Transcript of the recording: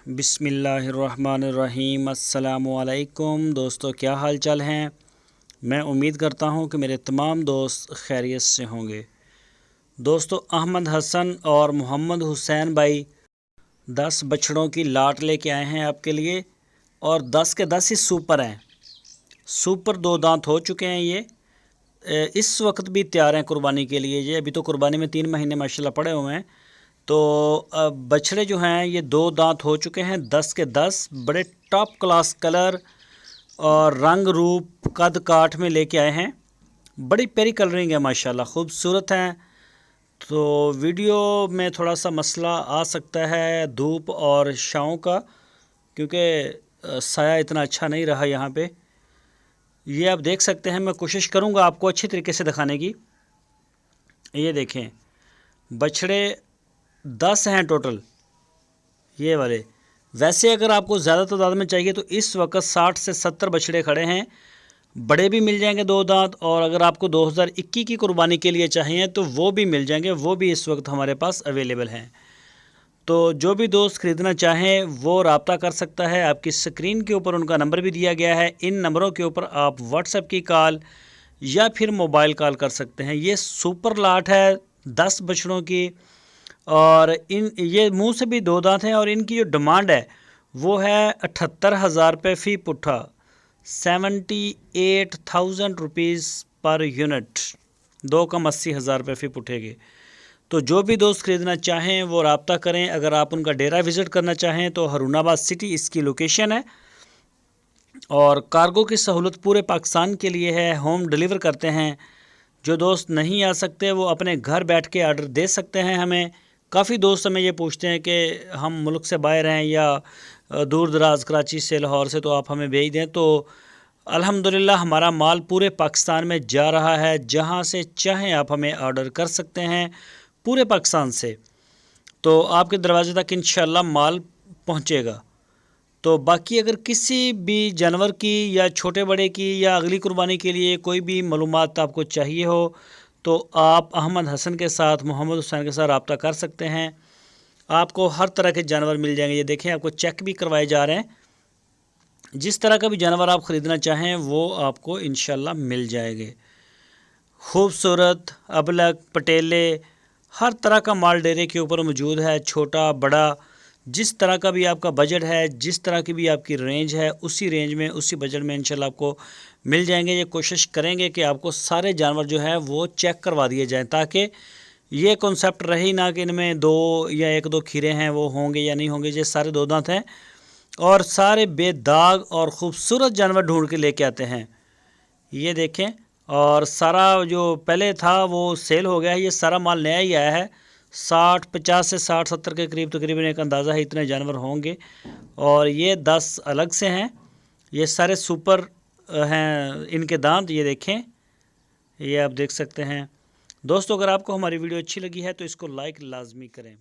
बिस्मिल्लाहिर्रहमानिर्रहीम। अस्सलामुअलैकुम दोस्तों, क्या हाल चाल हैं। मैं उम्मीद करता हूं कि मेरे तमाम दोस्त खैरियत से होंगे। दोस्तों, अहमद हसन और मोहम्मद हुसैन भाई 10 बछड़ों की लाट लेके आए हैं आपके लिए, और 10 के 10 ही सुपर हैं। सुपर 2 दांत हो चुके हैं। ये इस वक्त भी तैयार हैं कुर्बानी के लिए। ये अभी तो कुर्बानी में 3 महीने माशाल्लाह पड़े हुए हैं। तो बछड़े जो हैं ये 2 दांत हो चुके हैं। 10 के 10 बड़े टॉप क्लास कलर और रंग रूप कद काठ में लेके आए हैं। बड़ी प्यारी कलरिंग है माशाल्लाह, खूबसूरत हैं। तो वीडियो में थोड़ा सा मसला आ सकता है धूप और छाँव का, क्योंकि साया इतना अच्छा नहीं रहा यहाँ पे। ये आप देख सकते हैं। मैं कोशिश करूँगा आपको अच्छी तरीके से दिखाने की। ये देखें, बछड़े 10 हैं टोटल ये वाले। वैसे अगर आपको ज़्यादा तादाद में चाहिए तो इस वक्त 60 से 70 बछड़े खड़े हैं। बड़े भी मिल जाएंगे 2 दांत, और अगर आपको 2021 की कुर्बानी के लिए चाहिए तो वो भी मिल जाएंगे। वो भी इस वक्त हमारे पास अवेलेबल हैं। तो जो भी दोस्त ख़रीदना चाहें वो रब्ता कर सकता है। आपकी स्क्रीन के ऊपर उनका नंबर भी दिया गया है। इन नंबरों के ऊपर आप व्हाट्सएप की कॉल या फिर मोबाइल कॉल कर सकते हैं। ये सुपर लाट है 10 बछड़ों की, और ये मुंह से भी 2 दांत हैं। और इनकी जो डिमांड है वो है 78,000 रुपये फ़ी पुट्ठा, 78,000 रुपीज़ पर यूनिट। 2 कम 80,000 रुपये फ़ी पुट्ठे के। तो जो भी दोस्त ख़रीदना चाहें वो रब्ता करें। अगर आप उनका डेरा विज़िट करना चाहें तो हरुनाबाद सिटी इसकी लोकेशन है, और कार्गो की सहूलत पूरे पाकिस्तान के लिए है। होम डिलीवर करते हैं। जो दोस्त नहीं आ सकते वो अपने घर बैठ के आर्डर दे सकते हैं हमें। काफ़ी दोस्त हमें ये पूछते हैं कि हम मुल्क से बाहर हैं या दूर दराज कराची से, लाहौर से, तो आप हमें भेज दें। तो अल्हम्दुलिल्लाह हमारा माल पूरे पाकिस्तान में जा रहा है। जहां से चाहें आप हमें ऑर्डर कर सकते हैं पूरे पाकिस्तान से। तो आपके दरवाजे तक इंशाल्लाह माल पहुंचेगा। तो बाकी अगर किसी भी जानवर की या छोटे बड़े की या अगली कुर्बानी के लिए कोई भी मालूमात आपको चाहिए हो तो आप अहमद हसन के साथ, मोहम्मद हुसैन के साथ रब्ता कर सकते हैं। आपको हर तरह के जानवर मिल जाएंगे। ये देखें, आपको चेक भी करवाए जा रहे हैं। जिस तरह का भी जानवर आप ख़रीदना चाहें वो आपको इंशाल्लाह मिल जाएंगे। खूबसूरत, अबलग, पटेले, हर तरह का माल डेरे के ऊपर मौजूद है। छोटा बड़ा, जिस तरह का भी आपका बजट है, जिस तरह की भी आपकी रेंज है, उसी रेंज में, उसी बजट में इंशाल्लाह आपको मिल जाएंगे। ये कोशिश करेंगे कि आपको सारे जानवर जो है वो चेक करवा दिए जाएं, ताकि ये कॉन्सेप्ट रहे ही ना कि इनमें 2 या 1-2 खीरे हैं वो होंगे या नहीं होंगे। ये सारे 2 दांत हैं और सारे बेदाग और ख़ूबसूरत जानवर ढूंढ के लेके आते हैं। ये देखें, और सारा जो पहले था वो सेल हो गया है। ये सारा माल नया ही आया है। 50 से 60-70 के करीब तकरीबन एक अंदाज़ा है इतने जानवर होंगे। और ये 10 अलग से हैं। ये सारे सुपर हैं इनके दांत। ये देखें, ये आप देख सकते हैं। दोस्तों, अगर आपको हमारी वीडियो अच्छी लगी है तो इसको लाइक लाजमी करें।